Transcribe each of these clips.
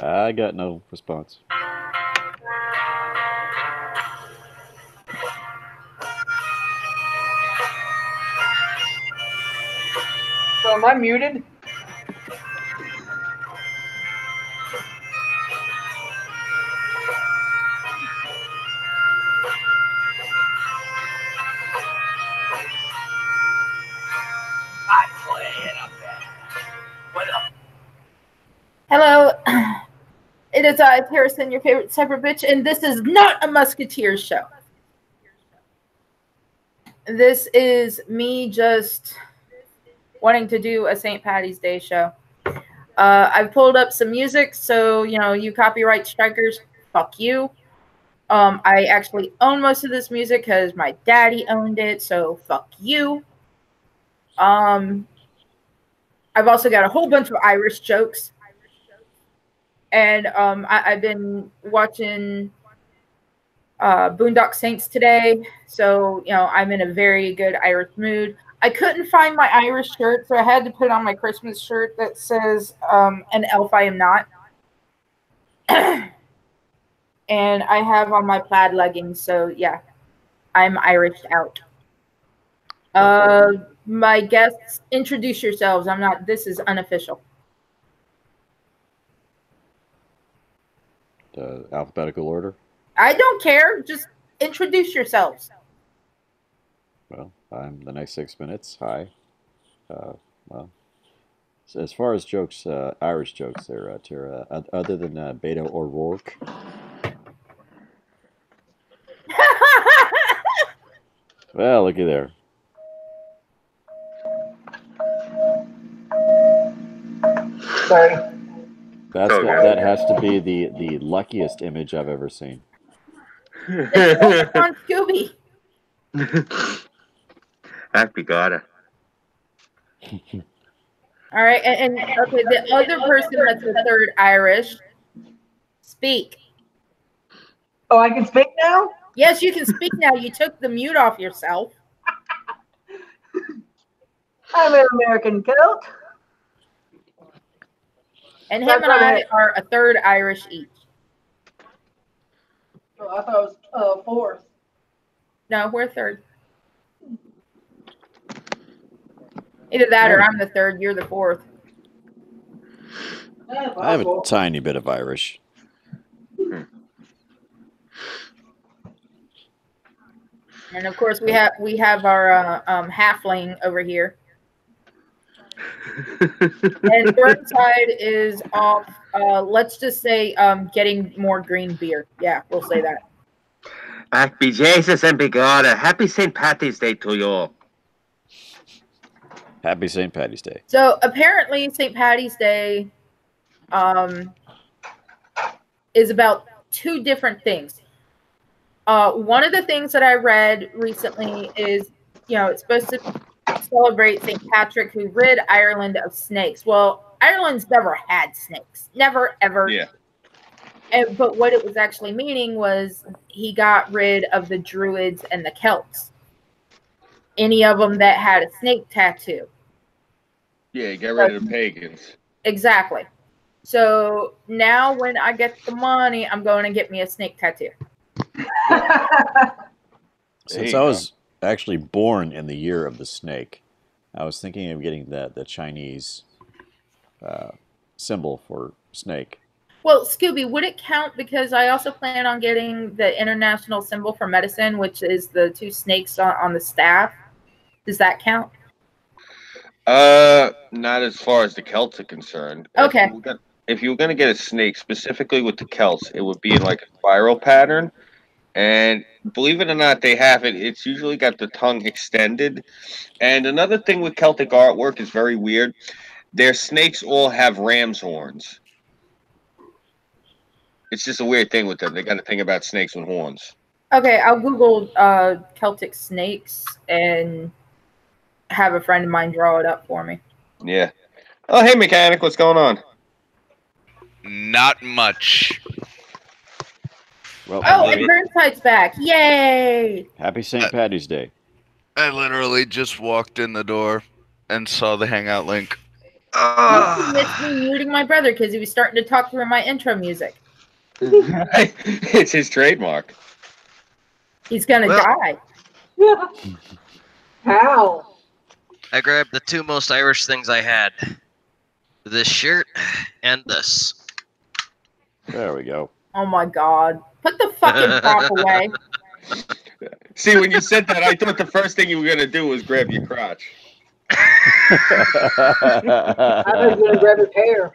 I got no response. So am I muted? Hello, it is I, Harrison, your favorite separate bitch, and this is not a Musketeers show. This is me just wanting to do a St. Patty's Day show. I've pulled up some music, so you copyright strikers, fuck you. I actually own most of this music because my daddy owned it, so fuck you. I've also got a whole bunch of Irish jokes. And I've been watching Boondock Saints today, so I'm in a very good Irish mood. I couldn't find my Irish shirt, so I had to put on my Christmas shirt that says "An elf I am not," and I have on my plaid leggings. So yeah, I'm Irish out. My guests, introduce yourselves. I'm not. This is unofficial. Alphabetical order? I don't care. Just introduce yourselves. Well, I'm the next 6 minutes. Hi. Well, so as far as jokes, Irish jokes there, Tara, other than Beto O'Rourke. Well, looky there. Sorry. That has to be the luckiest image I've ever seen. It's on Scooby. Happy gotta. All right, and okay, the other person that's the third Irish, speak. Oh, I can speak now? Yes, you can speak now. You took the mute off yourself. I'm an American Celt. And him and I are a third Irish each. Oh, I thought it was fourth. No, we're third. Either that or I'm the third, you're the fourth. I have a tiny bit of Irish. And of course we have our halfling over here. And Burnside is off. Let's just say getting more green beer. Yeah, we'll say that. Happy Jesus and Bigada. Happy St. Patty's Day to you all. Happy St. Patty's Day. So apparently St. Patty's Day is about two different things. One of the things that I read recently is, it's supposed to celebrate St. Patrick, who rid Ireland of snakes. Well, Ireland's never had snakes. Never, ever. Yeah. But what it was actually meaning was he got rid of the Druids and the Celts. Any of them that had a snake tattoo. Yeah, get rid of the pagans. Exactly. So now when I get the money, I'm going to get me a snake tattoo. Since I was actually born in the year of the snake, I was thinking of getting the Chinese symbol for snake. Well, Scooby, would it count? Because I also plan on getting the international symbol for medicine, which is the two snakes on the staff. Does that count? Not as far as the Celts are concerned. Okay. If you were going to get a snake, specifically with the Celts, it would be in like a spiral pattern. And believe it or not, they have it. It's usually got the tongue extended. And another thing with Celtic artwork is very weird. Their snakes all have ram's horns. It's just a weird thing with them. They got a thing about snakes with horns. Okay, I'll Google Celtic snakes and have a friend of mine draw it up for me. Yeah. Oh, hey, Mechanic, what's going on? Not much. Well, and Burnside's back. Yay! Happy St. Patty's Day. I literally just walked in the door and saw the Hangout link. You missed me muting my brother because he was starting to talk through my intro music. It's his trademark. He's gonna die. How? I grabbed the two most Irish things I had. This shirt and this. There we go. Oh my god. Put the fucking prop away. See, when you said that, I thought the first thing you were gonna do was grab your crotch. I was gonna grab his hair.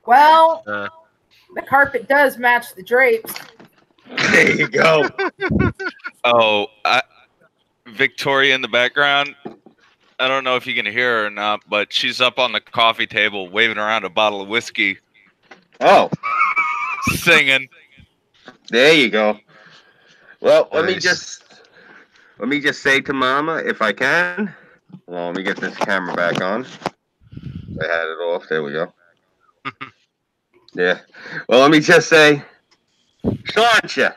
Well, the carpet does match the drapes. There you go. Oh, Victoria in the background. I don't know if you can hear her or not, but she's up on the coffee table waving around a bottle of whiskey, Oh, singing. there you go. Well, let me Nice. just say to Mama, if I can. Well, let me get this camera back on. I had it off. There we go. Yeah. Well, let me just say, Sláinte,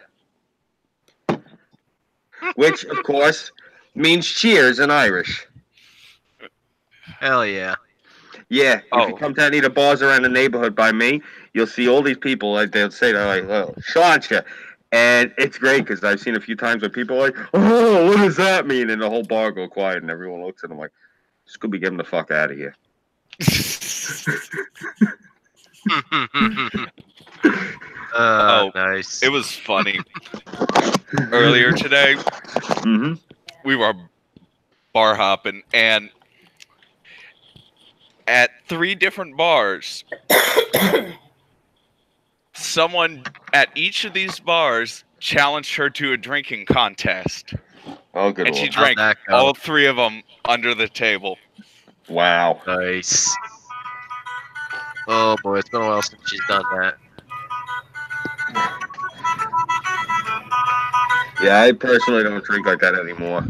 which of course means cheers in Irish. Hell yeah. Yeah, if you Oh. come to any of the bars around the neighborhood by me, you'll see all these people, like, they'll say, they're like, oh, Sláinte. And it's great because I've seen a few times where people are like, oh, what does that mean? And the whole bar go quiet and everyone looks at them like, Scooby, get him the fuck out of here. Nice. It was funny. Earlier today, Mm-hmm. we were bar hopping, and at 3 different bars, someone at each of these bars challenged her to a drinking contest, Oh, good and she lord. How'd drank that go? all 3 of them under the table. Wow. Nice. Oh boy, it's been a while since she's done that. Yeah, I personally don't drink like that anymore.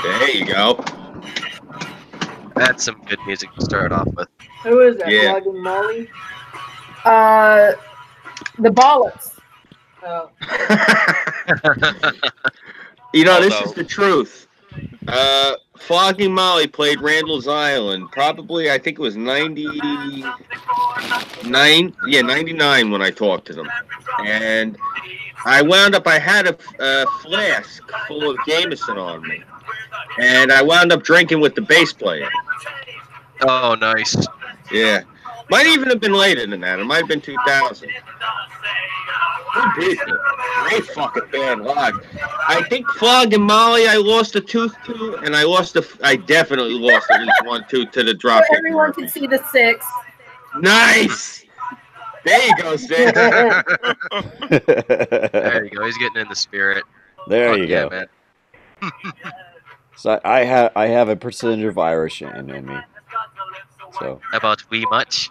There you go. That's some good music to start off with. Who is that? Yeah. Flogging Molly? The bollocks. Oh. You know, this Although- is the truth. Flogging Molly played Randall's Island. Probably, I think it was 99. Yeah, 99 when I talked to them. And I had a flask full of Jameson on me. And I wound up drinking with the bass player. Oh, nice. Yeah. Might even have been later than that. It might have been 2000. Good people. Great fucking band live. I think Flogging Molly I lost a tooth to, and I definitely lost at least one tooth to the So drop. everyone can see the 6. Nice! There you go, Sid. There you go. He's getting in the spirit. There Fuck you yeah, go. man. So I have a percentage of Irish in me. So About wee much.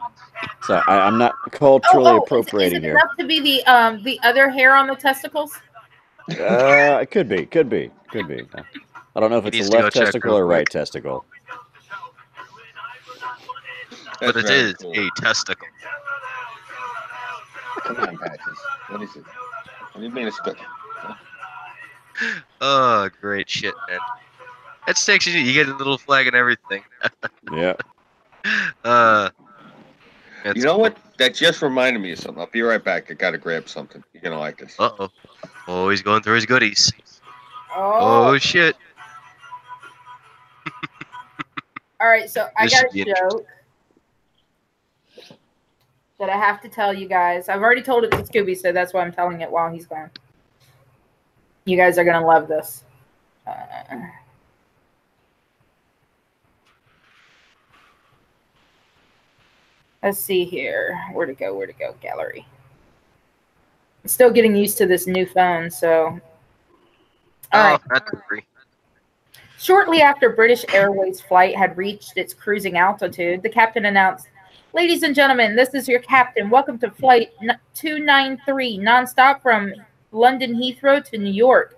I'm not culturally Is appropriating it here. enough to be the other hair on the testicles? It could be. I don't know if He it's needs a to go left check testicle real or right quick. testicle. But it very is cool. a testicle. Come on, Patches. What is it? What do you mean it's good? Oh, great shit, man. That's actually, you get a little flag and everything. Yeah. You know what? That just reminded me of something. I'll be right back. I gotta grab something. You're gonna like this. Uh-oh. Oh, he's going through his goodies. Oh. Oh, shit. All right, so I This got should a be joke that I have to tell you guys. I've already told it to Scooby, so that's why I'm telling it while he's gone. You guys are gonna love this. Let's see here. Where to go? Gallery. I'm still getting used to this new phone, so. All right. That's free. Shortly after British Airways flight had reached its cruising altitude, the captain announced, "Ladies and gentlemen, this is your captain. Welcome to flight 293, nonstop from London Heathrow to New York.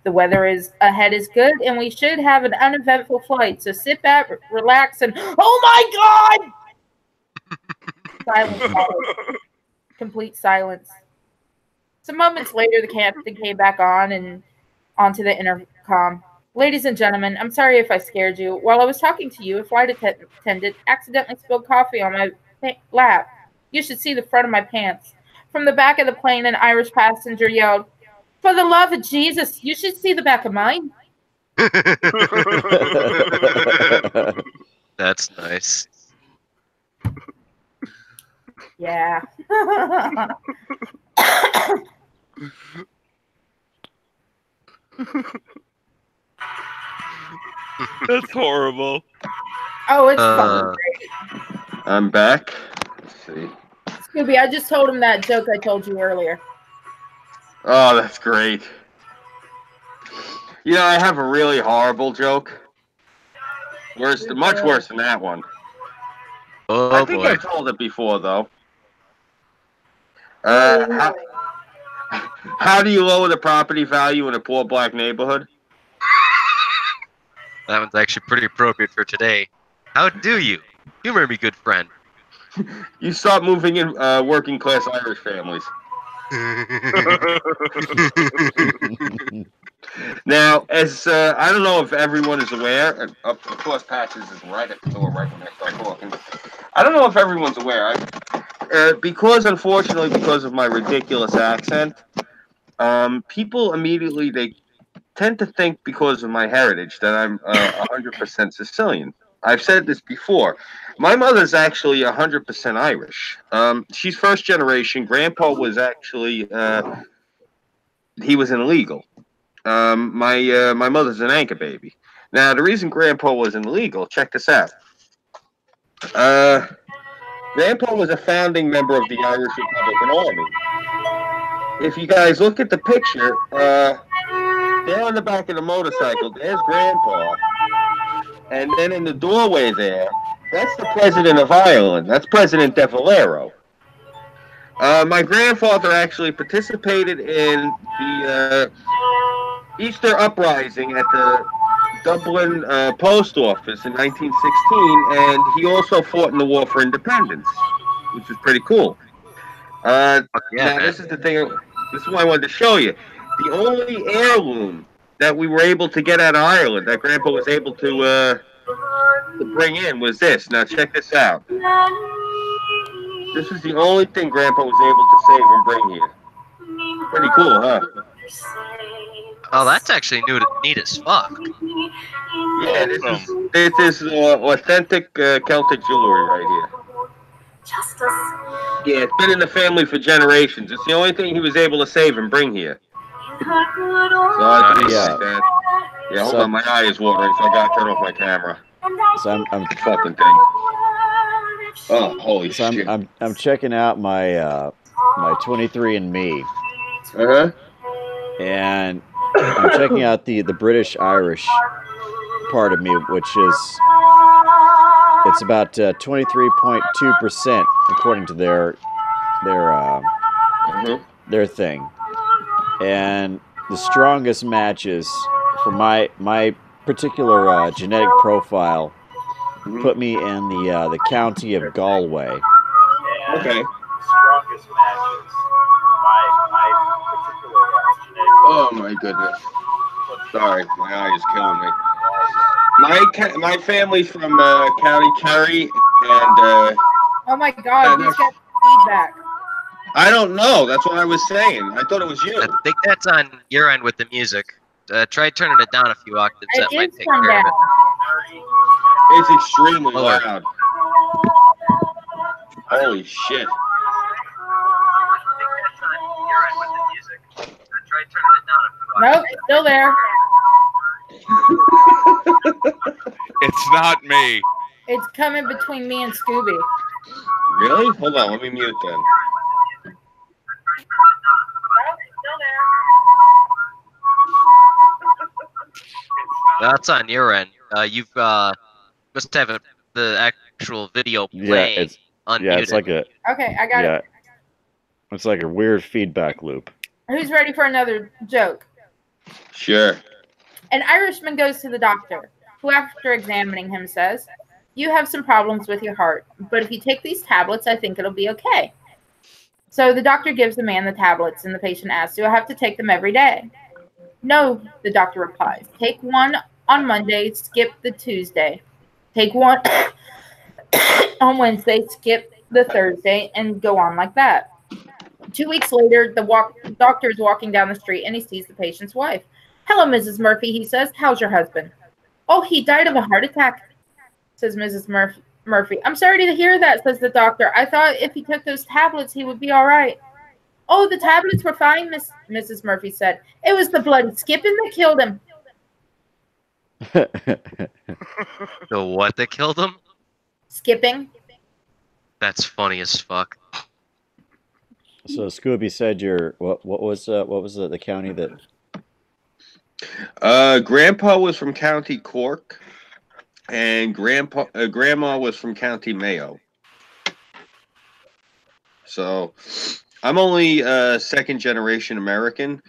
The weather ahead is good, and we should have an uneventful flight. So sit back, relax, and oh my God!" Silence followed. Complete silence. Some moments later, the captain came back on and onto the intercom. Ladies and gentlemen, I'm sorry if I scared you. While I was talking to you, a flight attendant accidentally spilled coffee on my lap. You should see the front of my pants. From the back of the plane, an Irish passenger yelled, "For the love of Jesus, you should see the back of mine." That's nice. Yeah. That's horrible. Oh, it's fucking great. I'm back. Let's see. Scooby, I just told him that joke I told you earlier. Oh, that's great. You know, I have a really horrible joke. Much worse than that one. Oh I think boy. I told it before, though. Oh, How do you lower the property value in a poor black neighborhood? That one's actually pretty appropriate for today. How do you? Humor me, good friend. You start moving in working class Irish families. Now, as I don't know if everyone is aware, and of course Patches is right at the door right when I start talking. I don't know if everyone's aware. Because of my ridiculous accent, people immediately, they tend to think because of my heritage that I'm 100% Sicilian. I've said this before. My mother's actually 100% Irish. She's first generation. Grandpa was actually he was an illegal. My mother's an anchor baby. Now, the reason Grandpa was an illegal, check this out. Grandpa was a founding member of the Irish Republican Army. If you guys look at the picture, there on the back of the motorcycle, there's Grandpa. And then in the doorway there, that's the President of Ireland. That's President De Valero. My grandfather actually participated in the Easter Uprising at the Dublin Post Office in 1916, and he also fought in the War for Independence, which is pretty cool. Now, this is the thing. This is what I wanted to show you. The only heirloom that we were able to get out of Ireland, that Grandpa was able to bring in, was this. Now, check this out. This is the only thing Grandpa was able to save and bring here. Pretty cool, huh? Oh, that's actually neat as fuck. Yeah, this is authentic Celtic jewelry right here. Yeah, it's been in the family for generations. It's the only thing he was able to save and bring here. So I think like that. Yeah, hold on, my eye is watering, so I gotta turn off my camera. So I'm Fucking thing. Oh, holy shit. I'm checking out my my 23andMe, Uh-huh. and I'm checking out the British Irish part of me, which is it's about 23.2% according to their thing, and the strongest matches for my particular genetic profile put me in the county of Galway. Okay. Strongest matches. My particular genetic. Oh my goodness. Sorry, my eye is killing me. My family's from County Kerry, and Oh my god, he's got feedback. I don't know. That's what I was saying. I thought it was you. I think that's on your end with the music. Try turning it down a few octaves. It That might is take turned care of down. it. It's extremely Lower. loud. Holy shit. Nope, it's still there. It's not me. It's coming between me and Scooby. Really? Hold on. Let me mute then. Nope, it's still there. That's on your end. You've must have the actual video Yeah, playing it's unmuted. it's like a Okay, I got it. it's like a weird feedback loop. Who's ready for another joke? Sure. An Irishman goes to the doctor, who, after examining him, says, "You have some problems with your heart, but if you take these tablets, I think it'll be okay." So the doctor gives the man the tablets, and the patient asks, do I have to take them every day? No, the doctor replies. Take one on Monday, skip the Tuesday. Take one on Wednesday, skip the Thursday, and go on like that. 2 weeks later, the doctor is walking down the street, and he sees the patient's wife. Hello, Mrs. Murphy, he says. How's your husband? Oh, he died of a heart attack, says Mrs. Murphy. I'm sorry to hear that, says the doctor. I thought if he took those tablets, he would be all right. Oh, the tablets were fine, Mrs. Murphy said. It was the bloody skipping that killed him. The what that killed him? Skipping. That's funny as fuck. So Scooby said what was the county that? Grandpa was from County Cork, and grandma was from County Mayo. So I'm only second generation American.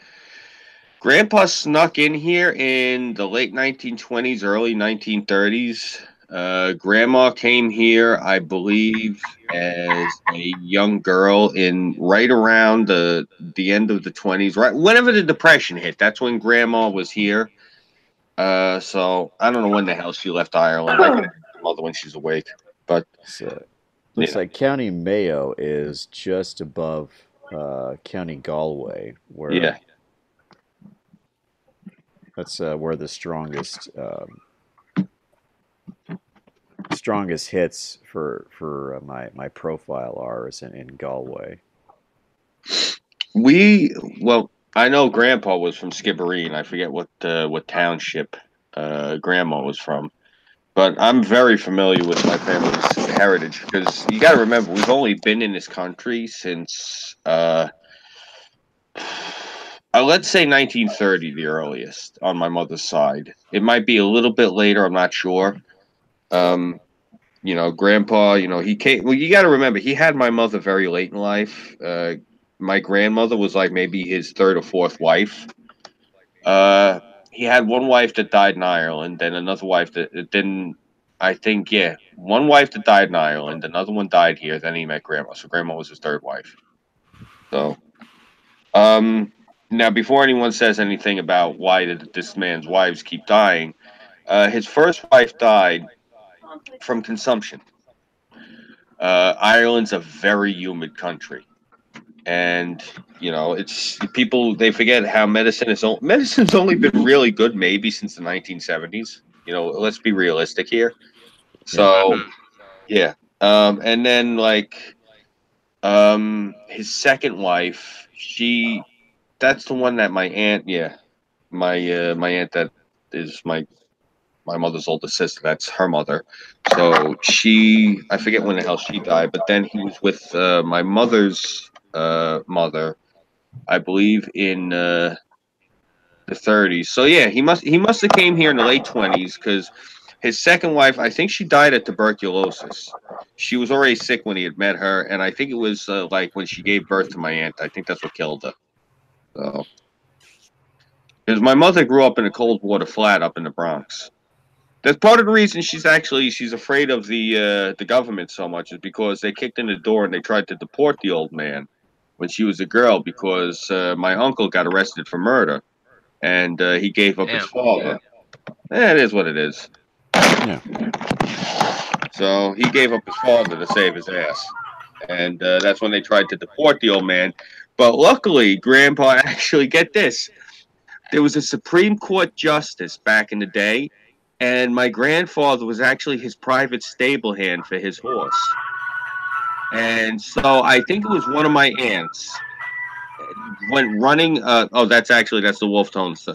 Grandpa snuck in here in the late 1920s, early 1930s. Grandma came here, I believe, as a young girl in right around the end of the 20s, right whenever the Depression hit. That's when Grandma was here. So I don't know when the hell she left Ireland. I can ask her mother when she's awake. But Looks like County Mayo is just above County Galway, where that's where the strongest hits for my profile are is in Galway. I know Grandpa was from Skibbereen. I forget what township Grandma was from, but I'm very familiar with my family's heritage because you got to remember we've only been in this country since let's say 1930, the earliest on my mother's side. It might be a little bit later. I'm not sure. Grandpa, he came. Well, you got to remember, he had my mother very late in life. My grandmother was like maybe his third or fourth wife. He had one wife that died in Ireland, then another wife that didn't. I think, one wife that died in Ireland, another one died here. Then he met Grandma, so Grandma was his third wife. So, now before anyone says anything about why did this man's wives keep dying, his first wife died from consumption. Ireland's a very humid country, and it's people, they forget how medicine's only been really good maybe since the 1970s. Let's be realistic here. So and then his second wife, that's the one that my aunt my aunt that is my mother's older sister, that's her mother. So I forget when the hell she died, but then he was with my mother's mother, I believe in the 30s. So he must have came here in the late 20s because his second wife, I think she died of tuberculosis. She was already sick when he had met her, and I think it was when she gave birth to my aunt. I think that's what killed her. So, because my mother grew up in a cold water flat up in the Bronx. That's part of the reason she's afraid of the government so much, is because they kicked in the door and they tried to deport the old man when she was a girl because my uncle got arrested for murder, and he gave up his father. It is what it is. Yeah. So he gave up his father to save his ass, and that's when they tried to deport the old man. But luckily, Grandpa actually, get this, there was a Supreme Court justice back in the day, and my grandfather was actually his private stable hand for his horse. And so I think it was one of my aunts went running. That's the Wolf Tones,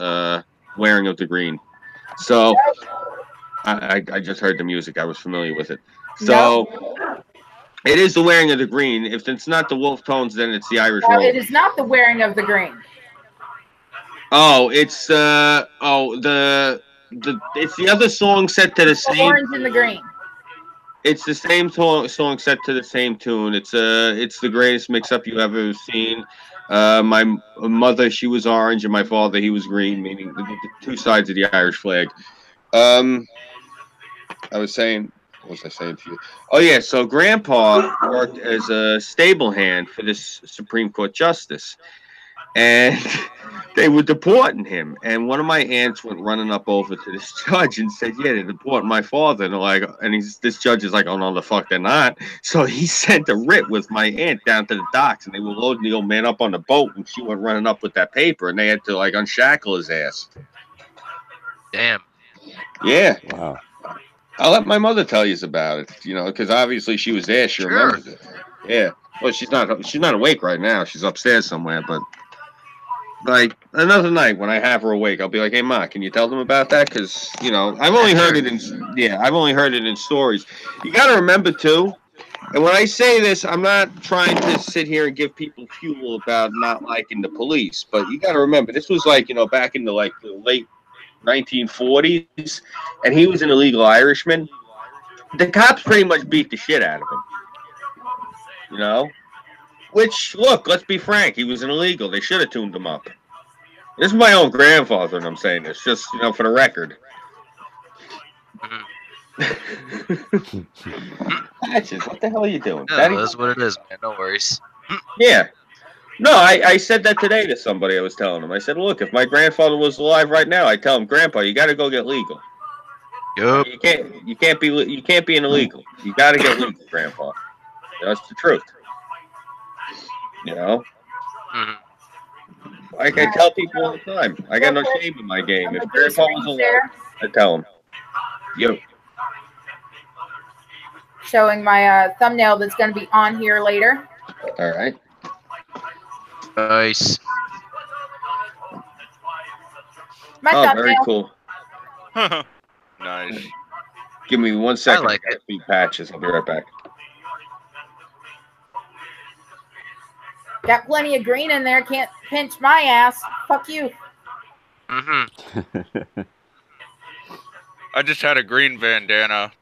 Wearing of the Green. So I just heard the music. I was familiar with it. So it is the Wearing of the Green. If it's not the Wolf Tones, then it's the Irish Roll. It is not the Wearing of the Green. Oh, it's it's the other song set to the same. Orange and the Green. It's the same song set to the same tune. It's the greatest mix-up you ever seen. My mother, she was orange, and my father, he was green, meaning the two sides of the Irish flag. I was saying, was I saying to you? Oh yeah, so Grandpa worked as a stable hand for this Supreme Court justice, and they were deporting him. And one of my aunts went running up over to this judge and said, "Yeah, they're deporting my father." And they're like, this judge is like, "Oh no, the fuck they're not." So he sent a writ with my aunt down to the docks, and they were loading the old man up on the boat, and she went running up with that paper, and they had to like unshackle his ass. Damn. Yeah. Wow. I'll let my mother tell you about it, because obviously she was there. She remembers it. Yeah. Well, she's not awake right now. She's upstairs somewhere. But like another night when I have her awake, I'll be like, "Hey, Ma, can you tell them about that?" Because I've only heard it in stories. You got to remember too. And when I say this, I'm not trying to sit here and give people fuel about not liking the police. But you got to remember, this was like back in the late 1940s, and he was an illegal Irishman. The cops pretty much beat the shit out of him, Which, look, let's be frank, he was an illegal. They should have tuned him up. This is my own grandfather, and I'm saying this just, for the record. Patches, what the hell are you doing? Yeah, that's what it is, man. No worries. Yeah. No, I said that today to somebody. I was telling him. I said, "Look, if my grandfather was alive right now, I'd tell him, Grandpa, you got to go get legal. Yup. You can't be an illegal. You got to get legal, Grandpa. That's the truth. Like I tell people all the time, I got no shame in my game. If Grandpa was alive, I tell him, yo." Showing my thumbnail that's going to be on here later. All right. Nice. My Oh, thumbnail. very cool. Nice. Give me 1 second. I like to feed Patches. I'll be right back. Got plenty of green in there. Can't pinch my ass. Fuck you. Mm-hmm. I just had a green bandana.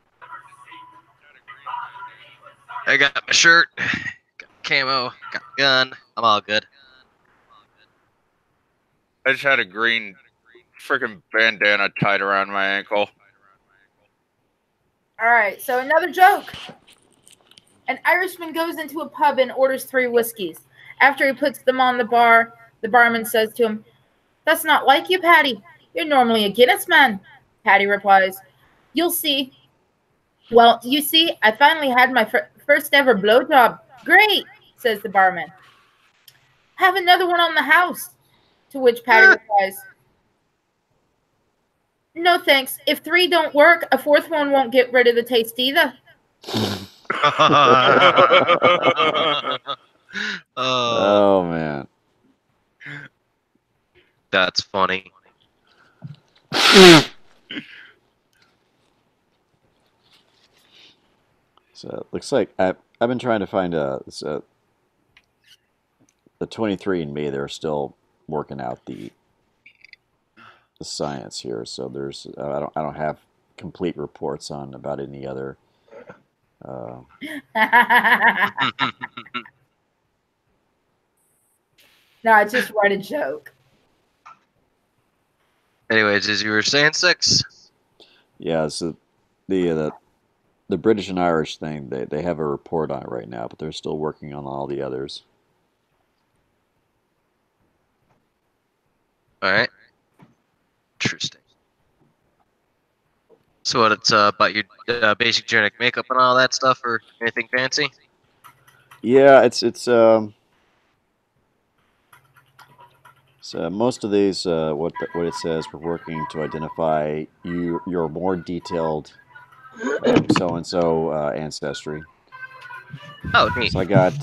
I got my shirt, got camo, got a gun. I'm all good. I just had a green freaking bandana tied around my ankle. All right, so another joke. An Irishman goes into a pub and orders 3 whiskeys. After he puts them on the bar, the barman says to him, "That's not like you, Patty. You're normally a Guinness man." Patty replies, "You'll see." "Well, you see, I finally had my first ever blowjob." "Great," says the barman. "Have another one on the house." To which Patty replies, "No thanks. If 3 don't work, a 4th one won't get rid of the taste either." Oh man. That's funny. So it looks like I've been trying to find the 23andMe. They're still working out the science here. So there's I don't have complete reports on about any other. No, I just write a joke. Anyways, as you were saying, 6. Yeah, so the British and Irish thing, they have a report on it right now, but they're still working on all the others. All right. Interesting. So what, it's about your basic genetic makeup and all that stuff, or anything fancy? Yeah, it's so most of these what it says, we're working to identify your more detailed so and so ancestry. Oh, neat. So I got.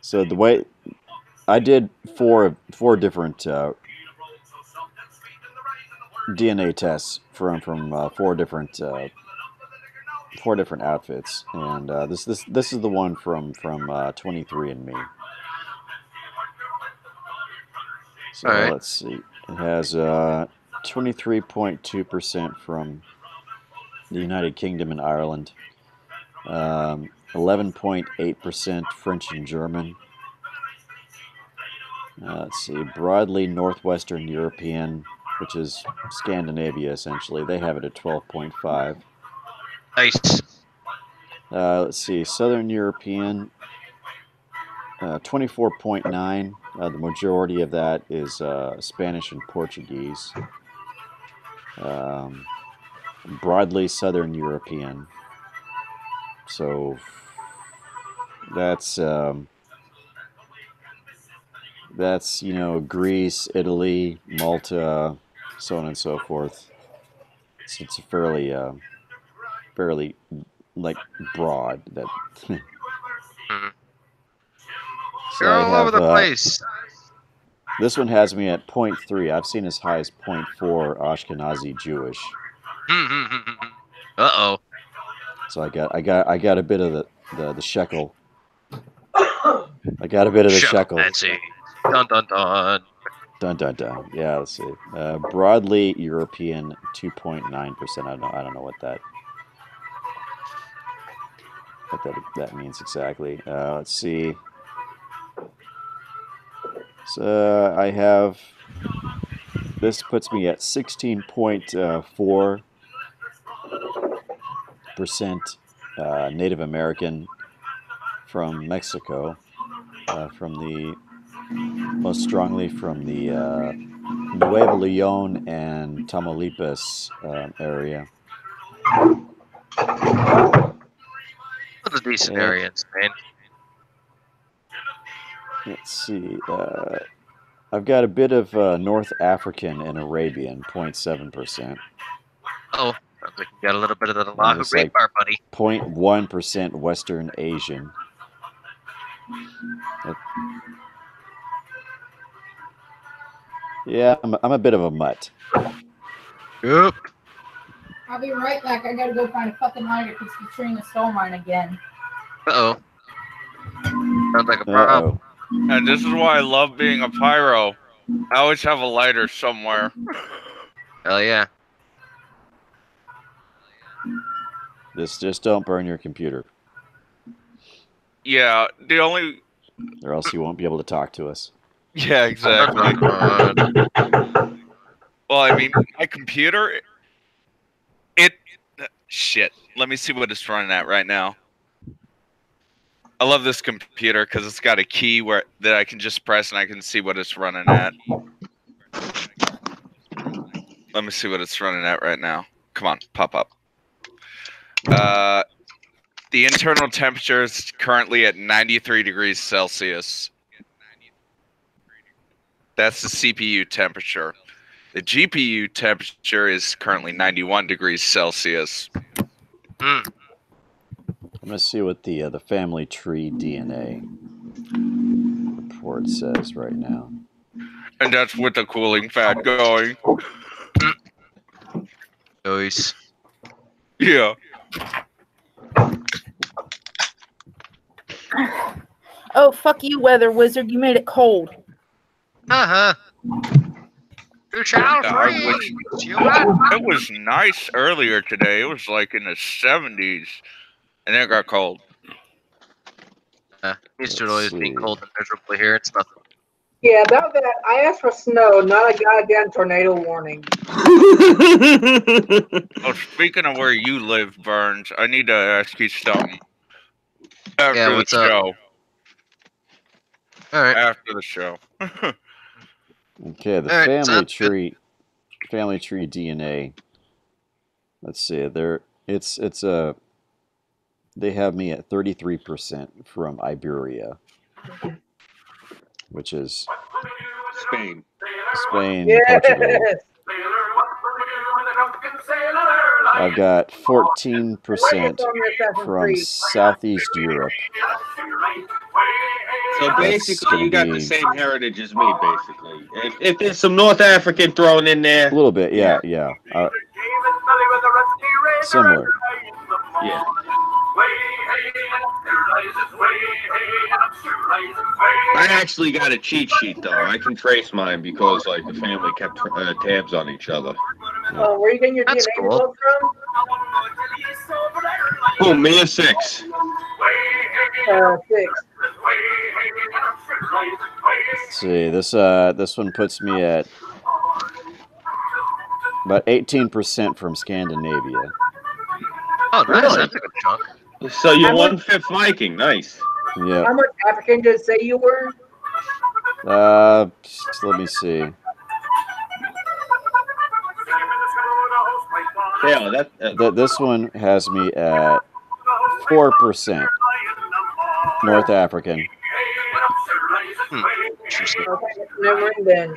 So the way I did four different DNA tests from 4 different outfits, and this is the one from 23andMe. So All right. let's see. It has 23.2% from the United Kingdom and Ireland, 11.8% French and German. Let's see, broadly Northwestern European, which is Scandinavia essentially. They have it at 12.5. Nice. Let's see, Southern European, 24.9. The majority of that is Spanish and Portuguese. Broadly Southern European. So that's Greece, Italy, Malta, so on and so forth. So it's a fairly like broad that. So You're I all have, over the place. This one has me at 0.3. I've seen as high as 0.4 Ashkenazi Jewish. Uh-oh. So I got a bit of the shekel. I got a bit of the shekel. Fancy. Dun dun dun. Dun dun dun. Yeah, let's see. Broadly European 2.9%. I don't know what that means exactly. Let's see. So I have, this puts me at 16.4% Native American from Mexico, most strongly from the Nuevo Leon and Tamaulipas area. That's a decent area in Spain. Let's see. I've got a bit of North African and Arabian, 0.7%. Oh, sounds like you got a little bit of the Allahu it's Great like Bar, buddy. 0.1% Western Asian. Yeah, I'm a bit of a mutt. Yep. I'll be right back. I gotta go find a fucking lighter because Katrina stole mine again. Uh-oh. Sounds like a problem. And this is why I love being a pyro. I always have a lighter somewhere. Hell yeah. Just don't burn your computer, Yeah, the only... or else you won't be able to talk to us. Yeah, exactly. Well, I mean, my computer... Shit. Let me see what it's running at right now. I love this computer because it's got a key that I can just press and I can see what it's running at. Let me see what it's running at right now. Come on, pop up. The internal temperature is currently at 93 degrees Celsius. That's the CPU temperature. The GPU temperature is currently 91 degrees Celsius. I'm gonna see what the family tree DNA report says right now. And that's with the cooling fan going. Nice. Yeah. Oh, fuck you, weather wizard. You made it cold. Uh-huh. You shall I freeze. It was nice earlier today. It was like in the 70s. And then it got cold. Used to always be cold and miserable here. It's nothing. Yeah, about that, I asked for snow, not a goddamn tornado warning. Oh, speaking of where you live, Burns, I need to ask you something. After what's the up? show. All right. After the show. Okay, the All right, family tree DNA. Let's see. They have me at 33% from Iberia, which is Spain. Portugal. Yes. I've got 14% from Southeast Europe. So That's basically, gonna you got be- the same heritage as me, basically. If there's some North African thrown in there, A little bit, yeah. Similar. yeah. I actually got a cheat sheet, though. I can trace mine because, like, the family kept tabs on each other. Oh, where are you getting your That's DNA cool. results from? Oh, me a 6. 6. Let's see, this one puts me at About 18% from Scandinavia. Oh, nice. Really? That's a good chunk. So you're 1/5 Viking. Nice. Yeah. How much African did it say you were? Let me see. Yeah, This one has me at 4% North African. Interesting. Okay, never mind then.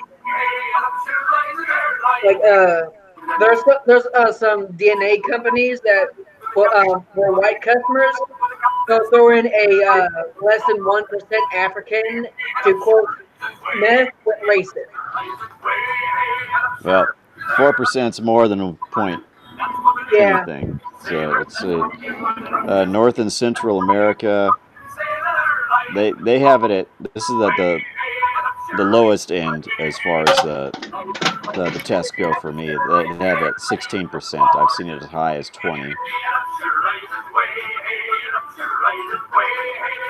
Like there's some DNA companies that for white customers, they'll throw in a less than 1% African to quote meth with racist. Well, 4% is more than a point Yeah. anything. So let's see. North and Central America, they have it at, this is at the lowest end as far as the tests go for me. They have it at 16%. I've seen it as high as 20.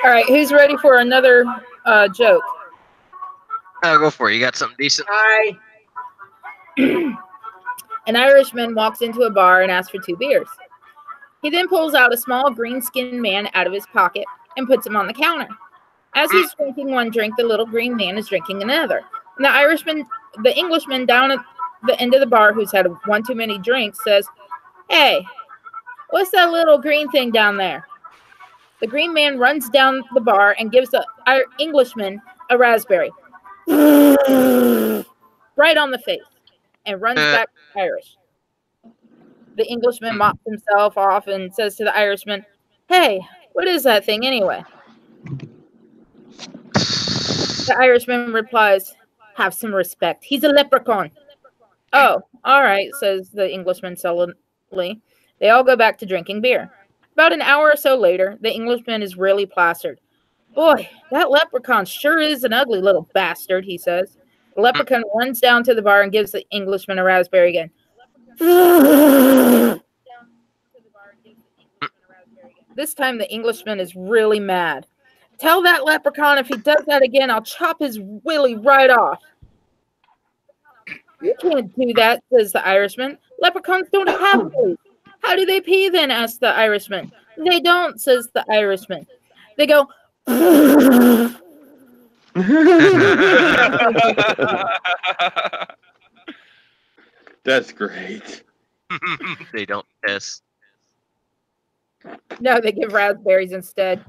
All right, who's ready for another joke? Oh, go for it. You got something decent? An Irishman walks into a bar and asks for 2 beers. He then pulls out a small green-skinned man out of his pocket and puts him on the counter. As he's drinking one drink, the little green man is drinking another. And the Englishman down at the end of the bar, who's had one too many drinks, says, "Hey, what's that little green thing down there?" The green man runs down the bar and gives the Englishman a raspberry. Right on the face. And runs back to Irish. The Englishman mops himself off and says to the Irishman, "Hey, what is that thing anyway?" The Irishman replies, "Have some respect. He's a leprechaun." "Oh, all right," says the Englishman sullenly. They all go back to drinking beer. About an hour or so later, the Englishman is really plastered. "Boy, that leprechaun sure is an ugly little bastard," he says. The leprechaun runs down to the bar and gives the Englishman a raspberry again. This time the Englishman is really mad. "Tell that leprechaun if he does that again, I'll chop his willy right off." "You can't do that," says the Irishman. "Leprechauns don't have willies." "How do they pee then?" asks the Irishman. "They don't," says the Irishman. "They go..." That's great. They don't piss. No, they give raspberries instead.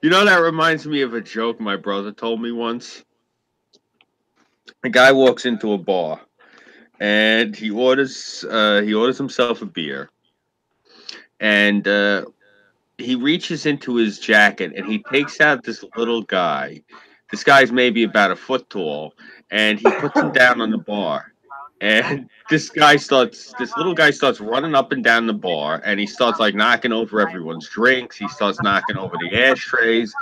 You know, that reminds me of a joke my brother told me once. A guy walks into a bar and he orders himself a beer. And he reaches into his jacket and he takes out this little guy. This guy's maybe about a foot tall, and he puts him down on the bar. And this little guy starts running up and down the bar, and he starts like knocking over everyone's drinks. He starts knocking over the ashtrays.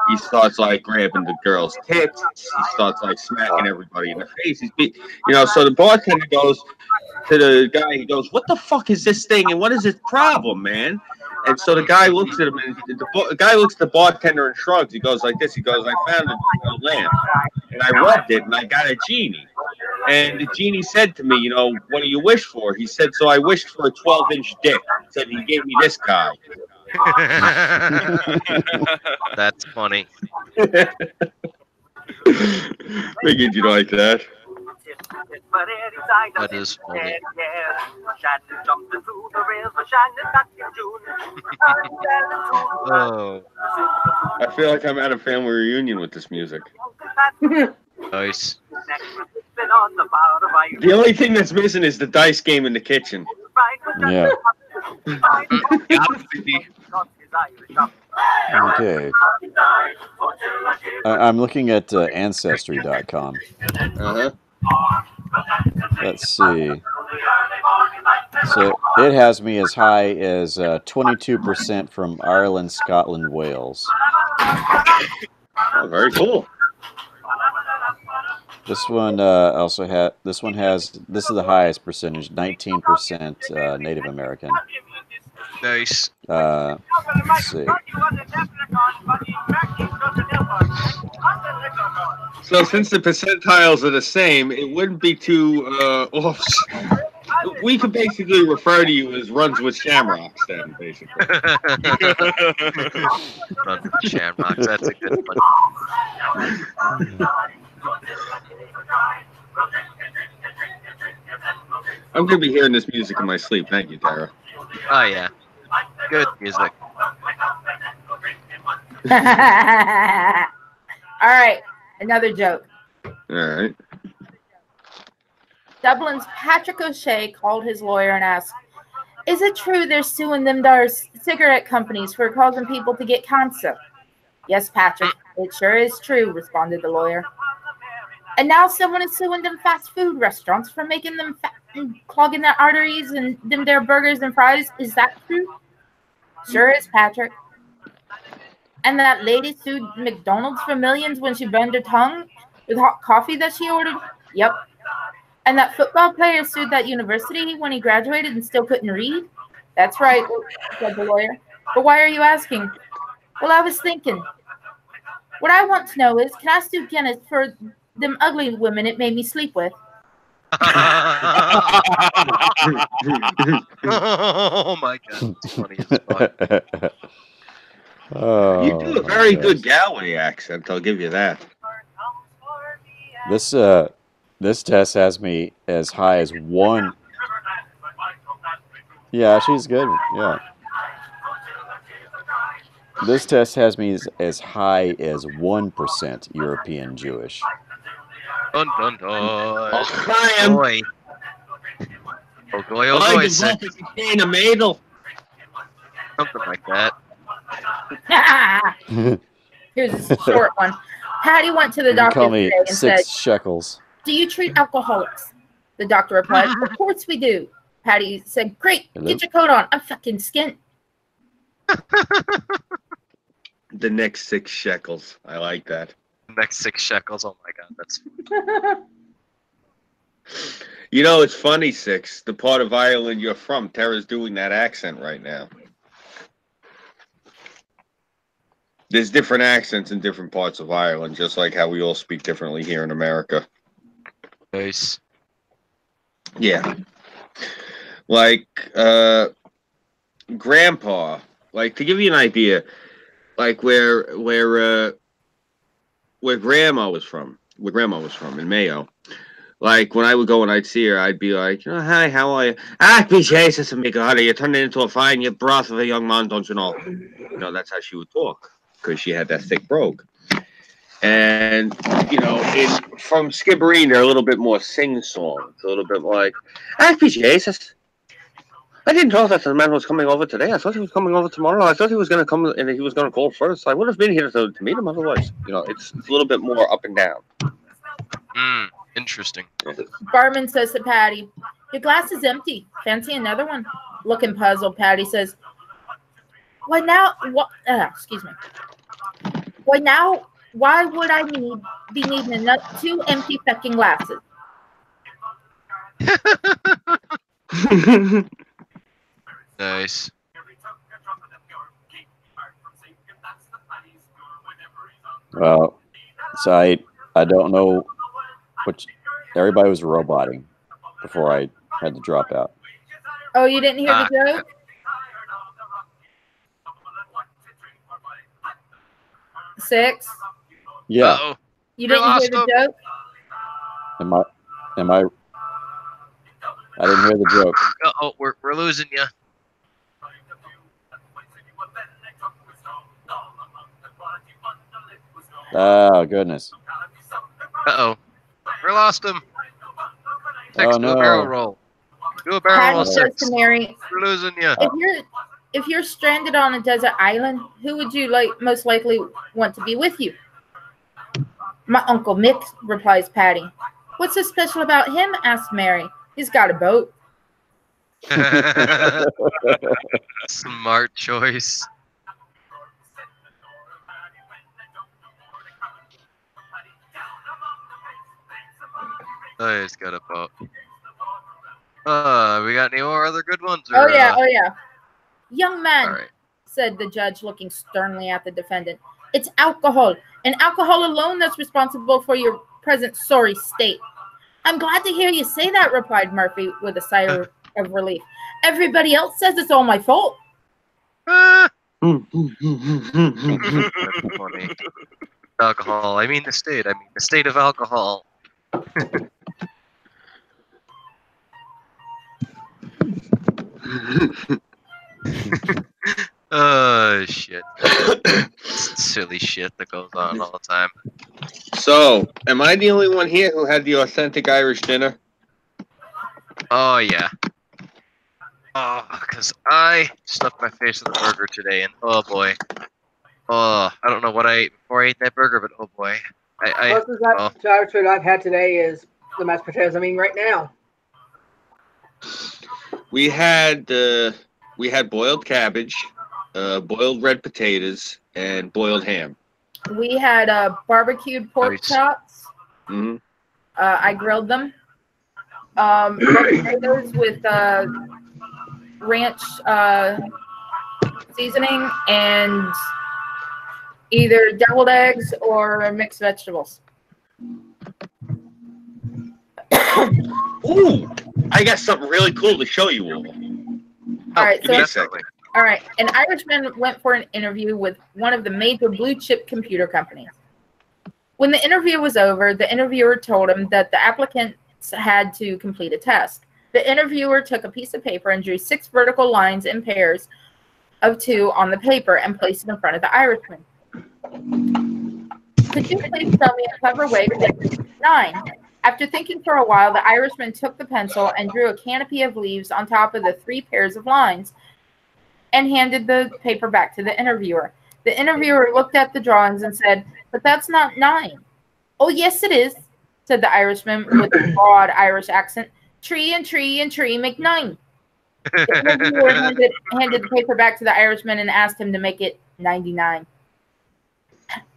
He starts like grabbing the girls' tits. He starts like smacking everybody in the face. So the bartender goes to the guy. He goes, "What the fuck is this thing? And what is his problem, man?" And so the guy looks at him, and the guy looks at the bartender and shrugs. He goes like this. He goes, "I found a lamp, and I rubbed it, and I got a genie. And the genie said to me, what do you wish for?" He said, "So I wished for a 12-inch dick." He said, "He gave me this guy." That's funny. Figured you'd like that. That is funny. Oh, I feel like I'm at a family reunion with this music. nice. The only thing that's missing is the dice game in the kitchen. Yeah. Okay. I'm looking at Ancestry.com. Uh-huh. Let's see. So it has me as high as 22% from Ireland, Scotland, Wales. Oh, very cool. This one also has. This is the highest percentage, 19% Native American. Nice. Let's see. So since the percentiles are the same, it wouldn't be too off. We could basically refer to you as runs with shamrocks, then, basically. Runs with Shamrocks. That's a good one. I'm going to be hearing this music in my sleep. Thank you, Tara. Oh yeah, good music. All right, another joke. All right. Dublin's Patrick O'Shea called his lawyer and asked, "Is it true they're suing them dar cigarette companies for causing people to get cancer?" "Yes, Patrick, it sure is true," responded the lawyer. "And now someone is suing them fast food restaurants for making them fat and clogging their arteries and them their burgers and fries. Is that true?" "Sure is, Patrick." "And that lady sued McDonald's for millions when she burned her tongue with hot coffee that she ordered?" "Yep." "And that football player sued that university when he graduated and still couldn't read?" "That's right," said the lawyer. "But why are you asking?" "Well, I was thinking. What I want to know is, can I sue Guinness for them ugly women it made me sleep with?" Oh my god, it's funny as fuck. Oh, You do a very good Galway accent, I'll give you that. This test has me as high as 1. Yeah, she's good. Yeah. This test has me as high as 1% European Jewish. Dun dun dun. I am. Boy. Oh boy, oh boy, sick. a medal. Something like that. Here's a short one. Patty went to the You can doctor call me today and 6 said, shekels. "Do you treat alcoholics?" The doctor replied, "Of course we do." Patty said, "Great, Hello? get your coat on. I'm fucking skint." The next 6 shekels. I like that. Next 6 shekels. Oh my god, that's You know, it's funny, Six. The part of Ireland you're from, Tara's doing that accent right now. There's different accents in different parts of Ireland, just like how we all speak differently here in America. nice. Yeah. Like, Grandpa, like, to give you an idea, like where Grandma was from in Mayo. Like, when I would go and I'd see her, I'd be like, "Oh, hi, how are you?" "Ah, be Jesus and me God, you turned into a fine, you broth of a young man, don't you know?" You know, that's how she would talk, because she had that thick brogue. And, you know, from Skibbereen, they're a little bit more sing-song. It's a little bit like, "Ah, be Jesus. I didn't know that the man was coming over today. I thought he was coming over tomorrow. I thought he was going to come and he was going to call first. I would have been here to meet him otherwise." You know, it's a little bit more up and down. Interesting. Barman says to Patty, "Your glass is empty. Fancy another one?" Looking puzzled, Patty says, "Why now? What? Excuse me. Why now? Why would I be needing another 2 empty fucking glasses?" Nice. Well, so I don't know which. Everybody was roboting before I had to drop out. Oh, you didn't hear the joke? Six? Yeah. Uh-oh. You didn't hear the joke? Am I? I didn't hear the joke. Uh-oh, we're losing you. Oh, goodness. Uh-oh. We lost him. Six, Oh, do a no. barrel roll. Do a barrel roll, Patty says Six. to Mary, We're losing you. if you're stranded on a desert island, who would you most likely want to be with you? "My Uncle Mick," replies Patty. "What's so special about him?" asks Mary. "He's got a boat." Smart choice. Oh, he's got a boat. We got any more other good ones? Oh or, yeah. "Young man," All right. said the judge, looking sternly at the defendant, "it's alcohol, and alcohol alone that's responsible for your present sorry state. I'm glad to hear you say that, replied Murphy with a sigh of relief. Everybody else says it's all my fault. That's funny. Alcohol. I mean the state. I mean the state of alcohol. Oh shit. Silly shit that goes on all the time. So, am I the only one here who had the authentic Irish dinner? Oh yeah. Oh, because I stuffed my face with a burger today, and oh boy. Oh, I don't know what I ate before I ate that burger, but oh boy. Closest to Irish food I've had today is the mashed potatoes I'm eating right now. We had boiled cabbage, boiled red potatoes, and boiled ham. We had barbecued pork chops. Mm-hmm. I grilled them. Red potatoes with ranch seasoning and either deviled eggs or mixed vegetables. Ooh, I got something really cool to show you all. All right, Give me a second. All right, an Irishman went for an interview with one of the major blue-chip computer companies. When the interview was over, the interviewer told him that the applicants had to complete a test. The interviewer took a piece of paper and drew 6 vertical lines in pairs of 2 on the paper and placed it in front of the Irishman. Could you please tell me a clever way to make 9? After thinking for a while, the Irishman took the pencil and drew a canopy of leaves on top of the 3 pairs of lines and handed the paper back to the interviewer. The interviewer looked at the drawings and said, "But that's not 9. "Oh, yes, it is," said the Irishman with a broad Irish accent. "Tree and tree and tree make 9. The interviewer handed the paper back to the Irishman and asked him to make it 99.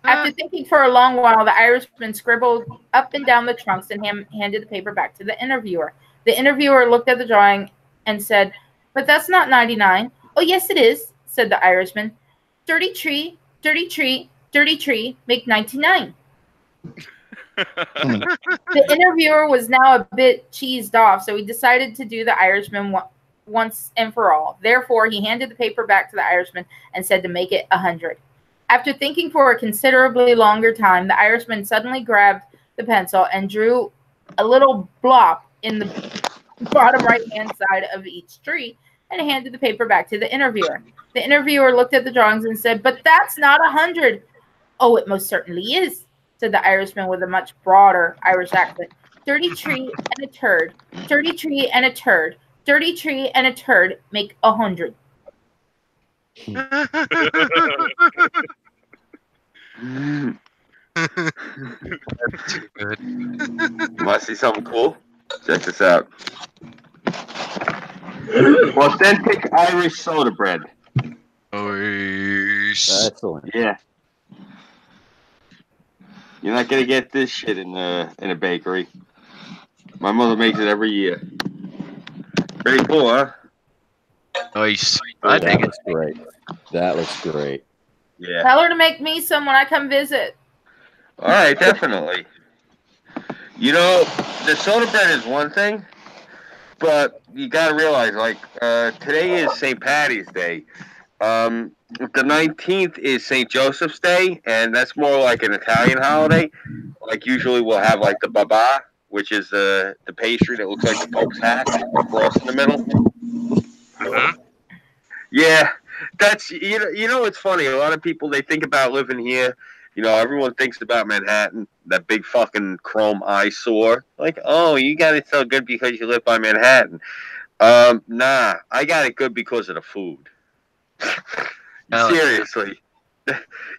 After thinking for a long while, the Irishman scribbled up and down the trunks and handed the paper back to the interviewer. The interviewer looked at the drawing and said, "But that's not 99. "Oh, yes, it is," said the Irishman. Dirty tree, make 99. The interviewer was now a bit cheesed off, so he decided to do the Irishman once and for all. Therefore, he handed the paper back to the Irishman and said to make it 100. After thinking for a considerably longer time, the Irishman suddenly grabbed the pencil and drew a little blop in the bottom right-hand side of each tree and handed the paper back to the interviewer. The interviewer looked at the drawings and said, "But that's not 100. "Oh, it most certainly is," said the Irishman with a much broader Irish accent. Dirty tree and a turd. Dirty tree and a turd. Dirty tree and a turd make 100. That's too good. You want to see something cool? Check this out. Authentic Irish soda bread. Excellent. Yeah. You're not gonna get this shit in a bakery. My mother makes it every year. Pretty cool, huh? Nice. Oh, I that dig it. looks great. That looks great. Yeah. Tell her to make me some when I come visit. All right, definitely. You know, the soda bread is one thing, but you gotta realize, like, today is St. Patty's Day. The 19th is St. Joseph's Day, and that's more like an Italian holiday. Like, usually we'll have, like, the baba, which is the pastry that looks like the Pope's hat, with a cross in the middle. Mhm. Yeah, that's, you know, it's funny. A lot of people, they think about living here. You know, everyone thinks about Manhattan, that big fucking chrome eyesore. Like, oh, you got it so good because you live by Manhattan. Nah, I got it good because of the food. Seriously.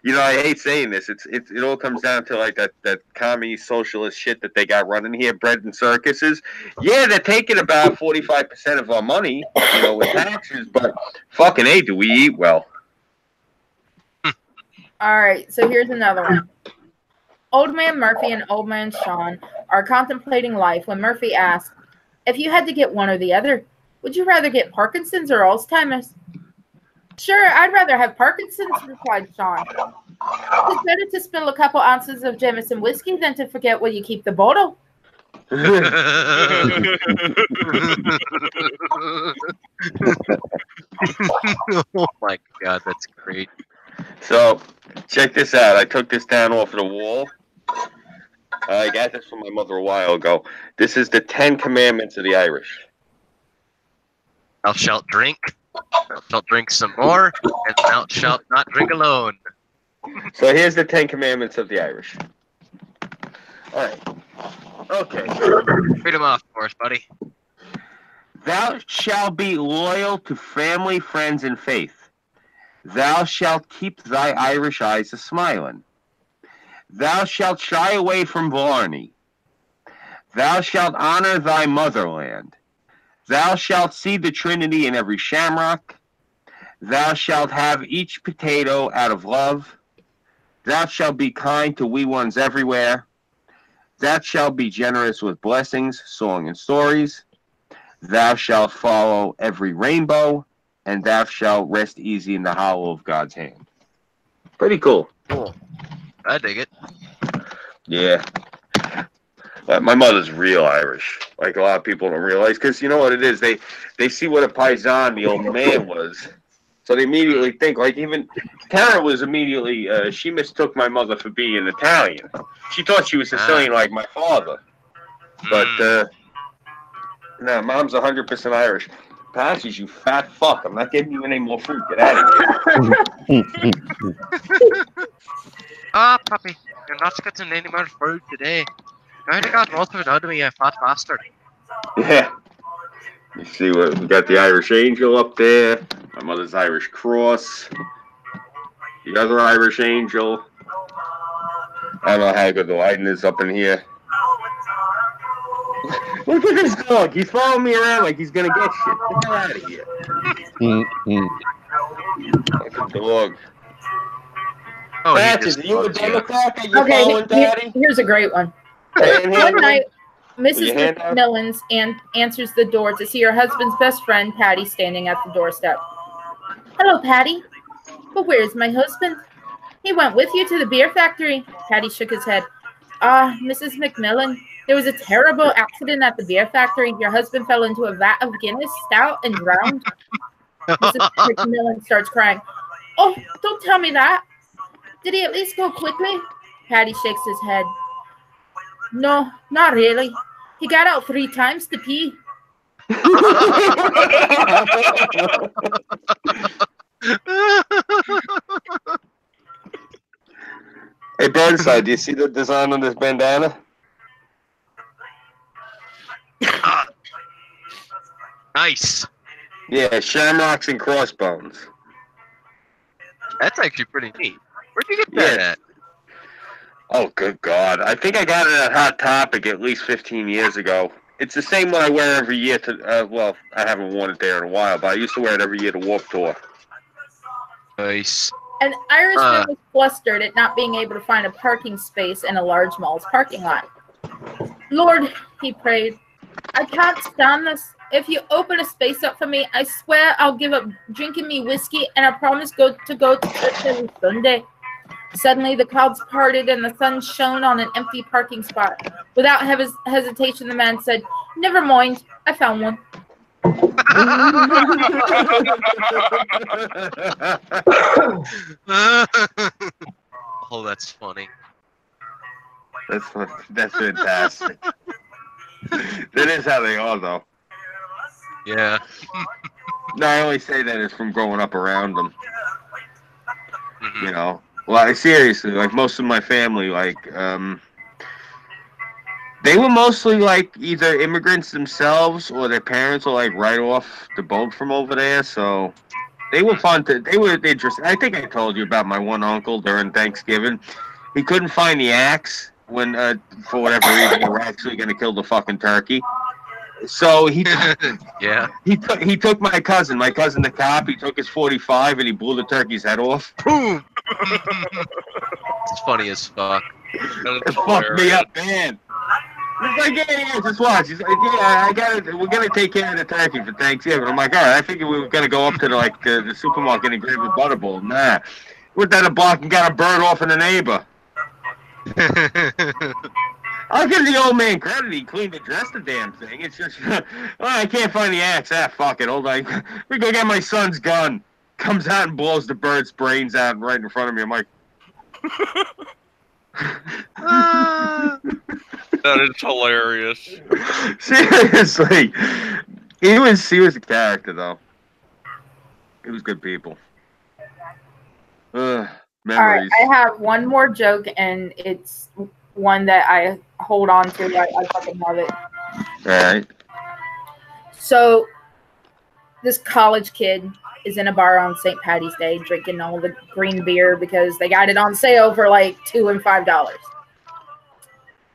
You know, I hate saying this. It all comes down to like that commie socialist shit that they got running here, bread and circuses. Yeah, they're taking about 45% of our money, you know, with taxes, but fucking A, do we eat well? All right, so here's another one. Old Man Murphy and Old Man Sean are contemplating life when Murphy asks, "If you had to get one or the other, would you rather get Parkinson's or Alzheimer's?" "Sure, I'd rather have Parkinson's," replied Sean. "It's better to spill a couple ounces of Jameson whiskey than to forget where you keep the bottle." Oh my god, that's great. So, check this out. I took this down off of the wall. I got this from my mother a while ago. This is the 10 Commandments of the Irish. Thou shalt drink, thou shalt drink some more, and thou shalt not drink alone. So here's the 10 Commandments of the Irish. All right. Okay. Read them off for us, buddy. Thou shalt be loyal to family, friends, and faith. Thou shalt keep thy Irish eyes a-smiling. Thou shalt shy away from blarney. Thou shalt honor thy motherland. Thou shalt see the Trinity in every shamrock. Thou shalt have each potato out of love. Thou shalt be kind to wee ones everywhere. Thou shalt be generous with blessings, song, and stories. Thou shalt follow every rainbow, and thou shalt rest easy in the hollow of God's hand. Pretty cool. Cool. I dig it. Yeah. My mother's real Irish. Like a lot of people don't realize, because you know what it is. They see what a paisan the old man was, so they immediately think. Like even Tara was immediately. She mistook my mother for being Italian. She thought she was Sicilian like my father, but no, Mom's 100% Irish. Patches, you fat fuck! I'm not giving you any more food. Get out of here. Ah, puppy, you're not getting any more food today. I already got most of it out of me, you fat bastard. Yeah. You see what we got? The Irish Angel up there. My mother's Irish cross. The other Irish Angel. I don't know how good the lighting is up in here. Look at this dog. He's following me around like he's gonna get shit. Get the hell out of here. Look at the dog. Oh, he Patches, just are you a loves you. Democrat? Are you Okay, following Daddy? here's a great one. One night, Mrs. McMillan's answers the door to see her husband's best friend, Patty, standing at the doorstep. Hello, Patty. But where's my husband? He went with you to the beer factory. Patty shook his head. Mrs. McMillan, there was a terrible accident at the beer factory. Your husband fell into a vat of Guinness stout and drowned. Mrs. McMillan starts crying. Oh, don't tell me that. Did he at least go quickly? Patty shakes his head. No, not really. He got out 3 times to pee. Hey, Burnside, do you see the design on this bandana? Nice. Yeah, shamrocks and crossbones. That's actually pretty neat. Where'd you get that at? Oh, good God. I think I got it at Hot Topic at least 15 years ago. It's the same one I wear every year to, well, I haven't worn it there in a while, but I used to wear it every year to Warped Tour. Nice. An Irishman was flustered at not being able to find a parking space in a large mall's parking lot. Lord, he prayed, I can't stand this. If you open a space up for me, I swear I'll give up drinking me whiskey, and I promise to go to church every Sunday. Suddenly, the clouds parted and the sun shone on an empty parking spot. Without hesitation, the man said, Never mind, I found one. Oh, that's funny. That's fantastic. That is how they are, though. Yeah. No, I only say that is from growing up around them. Mhm. You know, well, seriously, like most of my family, like, they were mostly like either immigrants themselves or their parents were like right off the boat from over there. So they were fun to. They were interesting. I think I told you about my one uncle during Thanksgiving. He couldn't find the axe when, for whatever reason, they were actually going to kill the fucking turkey. So he Yeah. he took my cousin the cop. He took his .45 and he blew the turkey's head off. Boom. It's funny as fuck. It fucked me up, man. He's like, yeah, just watch. He's like, yeah, we're gonna take care of the turkey for Thanksgiving. I'm like, all right, I figured we were gonna go up to the supermarket and grab a butterball. Nah, went down the block and got a bird off of the neighbor. I'll give the old man credit. He cleaned and dressed the damn thing. It's just, oh, I can't find the axe. Ah, fuck it. Hold on. We go get my son's gun. Comes out and blows the bird's brains out right in front of me. I'm like, That is hilarious. seriously. He was a character, though. He was good people. All right, Memories. I have one more joke, and it's one that I hold on to. I fucking love it. All right. So, this college kid is in a bar on St. Patty's Day drinking all the green beer because they got it on sale for like $2 and $5.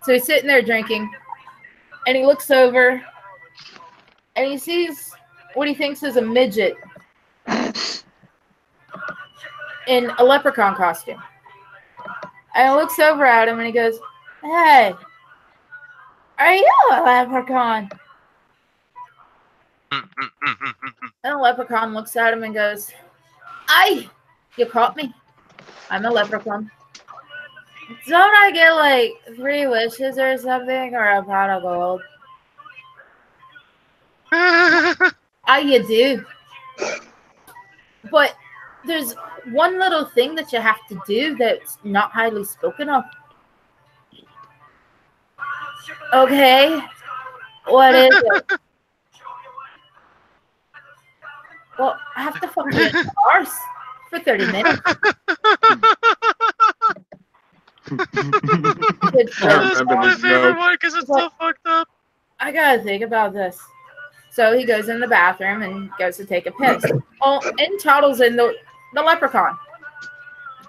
So he's sitting there drinking, and he looks over, and he sees what he thinks is a midget in a leprechaun costume. And he looks over at him, and he goes, "Hey, are you a leprechaun?" And the leprechaun looks at him and goes, "Aye, you caught me. I'm a leprechaun. Don't I get like 3 wishes or something, or a pot of gold?" "Aye, you do. But there's one little thing that you have to do that's not highly spoken of." "Okay, what is it?" "Well, I have to fuck you in the arse for 30 minutes. That's my favorite one because it's so fucked up. I gotta think about this. So he goes in the bathroom and goes to take a piss. Well, in toddles in the leprechaun.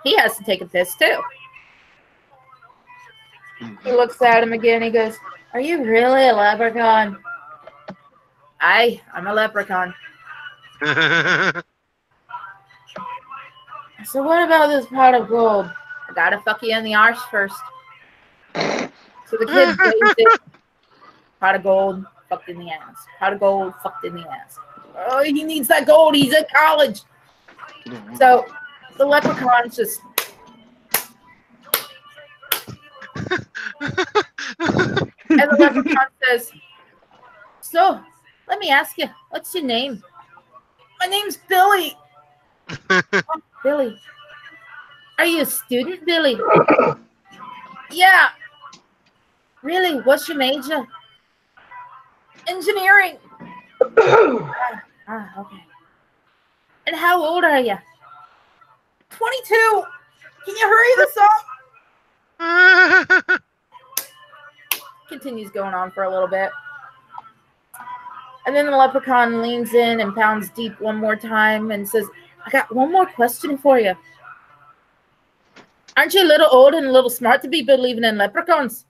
He has to take a piss too. He looks at him again. He goes, "Are you really a leprechaun?" "Aye, I'm a leprechaun." "So what about this pot of gold?" "I gotta fuck you in the arse first." So the kid plays it. Pot of gold, fucked in the ass. Pot of gold, fucked in the ass. Oh, he needs that gold. He's in college. So the leprechaun's just. And the leprechaun says, "So, let me ask you, what's your name?" "My name's Billy." "Oh, Billy. Are you a student, Billy?" "Yeah." "Really? What's your major?" "Engineering." Okay. "And how old are you?" 22. Can you hurry this up? Continues going on for a little bit. And then the leprechaun leans in and pounds deep one more time and says, "I got one more question for you. Aren't you a little old and a little smart to be believing in leprechauns?"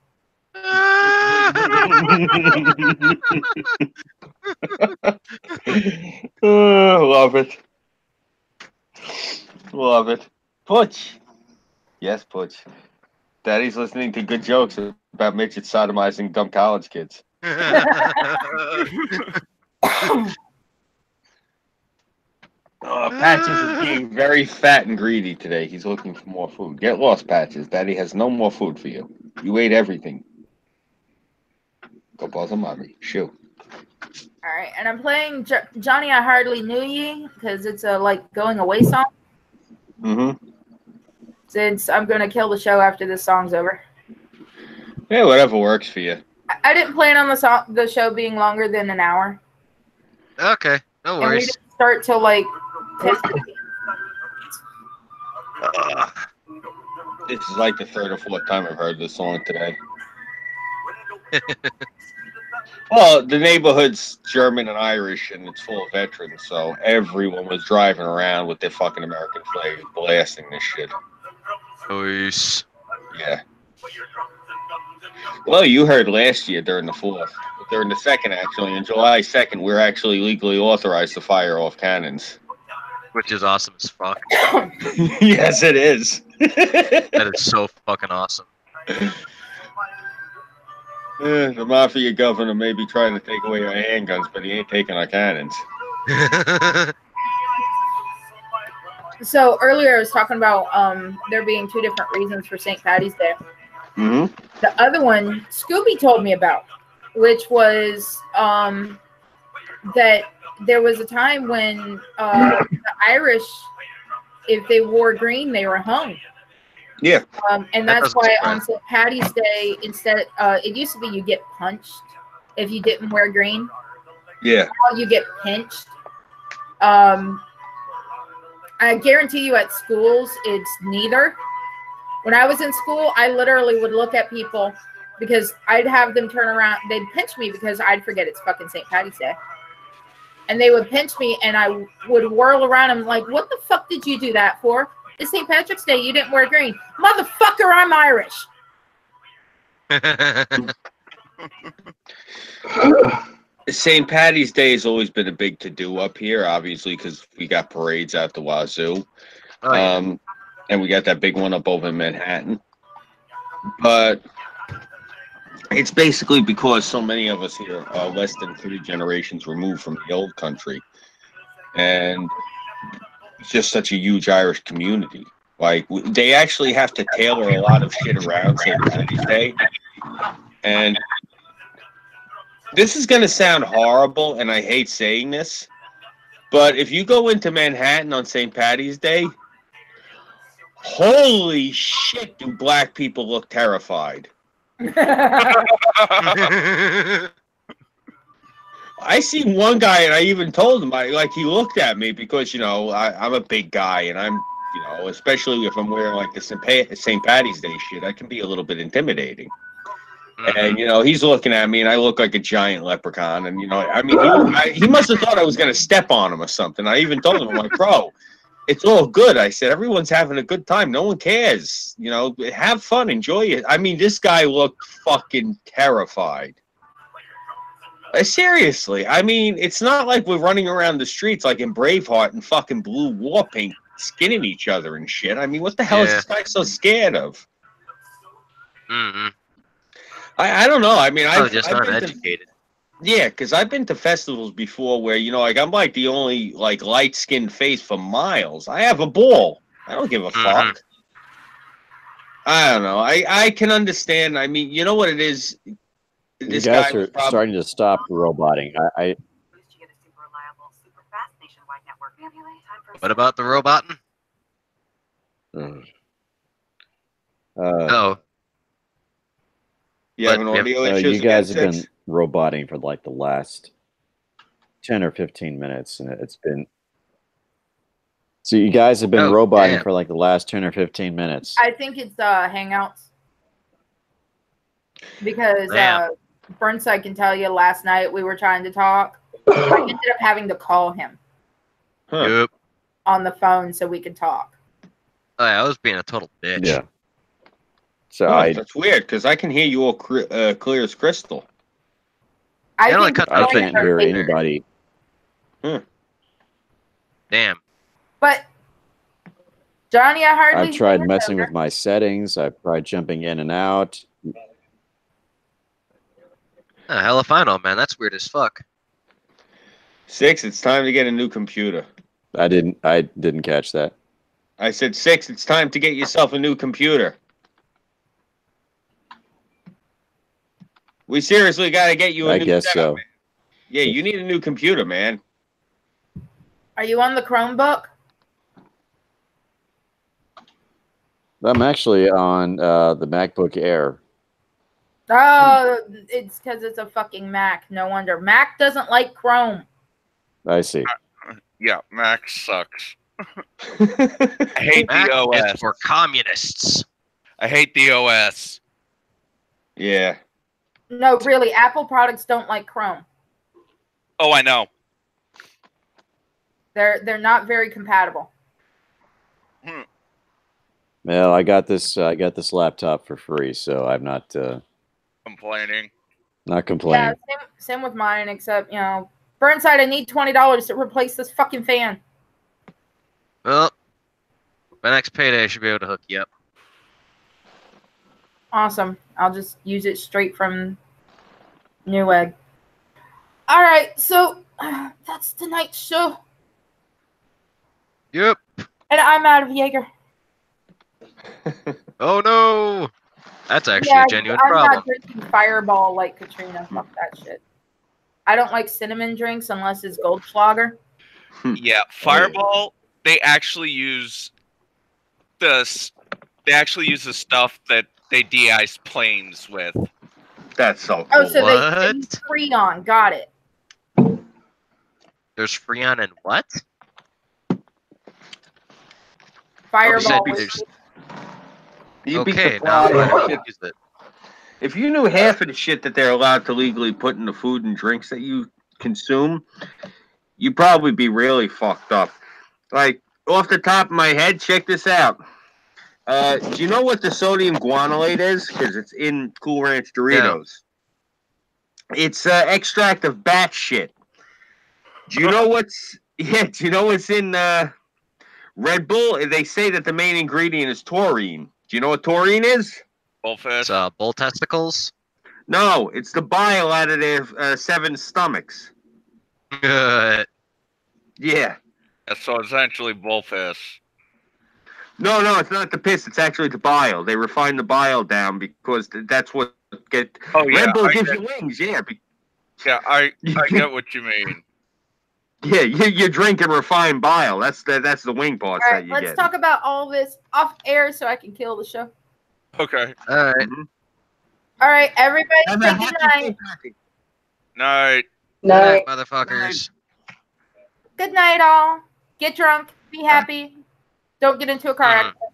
Love it. Love it. Putch. Yes, Putch. Daddy's listening to good jokes about midgets sodomizing dumb college kids. Patches is being very fat and greedy today. He's looking for more food. Get lost, Patches. Daddy has no more food for you. You ate everything. Go bother mommy. Shoo. All right, and I'm playing Johnny I Hardly Knew Ye because it's a like going away song. Mm-hmm. Since I'm gonna kill the show after this song's over. Yeah, whatever works for you. I didn't plan on the show being longer than an hour. Okay, no And we worries. didn't start till like 10. This is like the third or fourth time I've heard this song today. Well, the neighborhood's German and Irish, and it's full of veterans, so everyone was driving around with their fucking American flag blasting this shit. Nice. Yeah. Well, you heard last year during the 4th. During the 2nd, actually. On July 2nd, we're actually legally authorized to fire off cannons. Which is awesome as fuck. Yes, it is. That is so fucking awesome. The mafia governor may be trying to take away our handguns, but he ain't taking our cannons. So earlier I was talking about there being 2 different reasons for St. Patty's Day. Mm-hmm. The other one, Scooby told me about, which was that there was a time when the Irish, if they wore green, they were hung. Yeah. And That that's doesn't why surprise on St. Patty's Day, instead, it used to be you get punched if you didn't wear green. Yeah. Now you get pinched. I guarantee you at schools, it's neither. When I was in school, I literally would look at people because I'd have them turn around. They'd pinch me because I'd forget it's fucking St. Patty's Day. And they would pinch me and I would whirl around them like, what the fuck did you do that for? It's St. Patrick's Day. You didn't wear green. Motherfucker, I'm Irish. St. Patty's Day has always been a big to-do up here, obviously, because we got parades out the wazoo. Oh, yeah. And we got that big one up over in Manhattan. But it's basically because so many of us here are less than 3 generations removed from the old country. And it's just such a huge Irish community. Like, they actually have to tailor a lot of shit around St. Patty's Day. And this is going to sound horrible, and I hate saying this, but if you go into Manhattan on St. Patty's Day, holy shit, do black people look terrified. I seen one guy, and I even told him, he looked at me because, you know, I'm a big guy, and I'm, you know, especially if I'm wearing, like, the St. Patty's Day shit, I can be a little bit intimidating. And, you know, he's looking at me, and I look like a giant leprechaun. And, you know, I mean, he must have thought I was going to step on him or something. I even told him, I'm like, bro, it's all good. I said, everyone's having a good time. No one cares. You know, have fun. Enjoy it. I mean, this guy looked fucking terrified. Seriously. I mean, it's not like we're running around the streets like in Braveheart and fucking blue war paint skinning each other and shit. I mean, what the hell is this guy so scared of? Mm-hmm. I don't know. I mean, I've just not educated. Yeah, because I've been to festivals before where, you know, like, I'm like the only, like, light-skinned face for miles. I have a ball. I don't give a fuck. I don't know. I can understand. I mean, you know what it is? This you guys are starting to stop roboting. What about the roboting? Oh. You have an audio issue? You guys have been roboting for like the last 10 or 15 minutes, and it's been. So you guys have been roboting for like the last 10 or 15 minutes. I think it's Hangouts because Burnside can tell you. Last night we were trying to talk. I ended up having to call him on the phone so we could talk. Oh, yeah, I was being a total bitch. Yeah. So that's weird because I can hear you all clear as crystal. I can't hear anybody. Damn. But Johnny, I hardly. I've tried messing with my settings. I've tried jumping in and out. Oh, hell if I know, man. That's weird as fuck. 6, it's time to get a new computer. I didn't catch that. I said 6, it's time to get yourself a new computer. We seriously got to get you a new guess so. Man. Yeah, you need a new computer, man. Are you on the Chromebook? I'm actually on the MacBook Air. Oh, it's because it's a fucking Mac. No wonder. Mac doesn't like Chrome. I see. Yeah, Mac sucks. I hate Mac the OS. is for communists. I hate the OS. Yeah. No, really, Apple products don't like Chrome. Oh, I know. They're not very compatible. Well, I got this laptop for free, so I'm not complaining. Not complaining. Yeah, same with mine, except, you know, Burnside, I need $20 to replace this fucking fan. Well, my next payday I should be able to hook you up. Awesome. I'll just use it straight from Newegg. All right, so that's tonight's show. Yep. And I'm out of Jaeger. Oh no! That's actually Yeah, a genuine I'm problem. not drinking Fireball like Katrina. Fuck that shit. I don't like cinnamon drinks unless it's Goldschlager. Yeah, Fireball. They actually use the stuff that they de-ice planes with. That's so Oh, cool. so What? they use Freon. Got it. There's Freon and what? Fireball. said was- there's- You'd be Okay, now I'm surprised glad I used it. if you knew half of the shit that they're allowed to legally put in the food and drinks that you consume, you'd probably be really fucked up. Like, off the top of my head, check this out. Do you know what the sodium guanylate is? Because it's in Cool Ranch Doritos. It's extract of bat shit. Do you know what's Do you know what's in Red Bull? They say that the main ingredient is taurine. Do you know what taurine is? Bullfish. It's bull testicles. No, it's the bile out of their 7 stomachs. Good. Yeah. So essentially bullfish. No, it's not the piss. It's actually the bile. They refine the bile down because that's what get. Oh yeah, Red Bull I gives get- you wings. Yeah, Yeah, I get what you mean. yeah. You're drinking refined bile. That's the wing All parts right, that you let's get. talk about all this off air so I can kill the show. Okay. All right. Mhm. All right, everybody, Have a say happy good night. St. Patrick. Night. Good No. night, motherfuckers. Good night, all. Get drunk. Be happy. Don't get into a car Mhm. accident.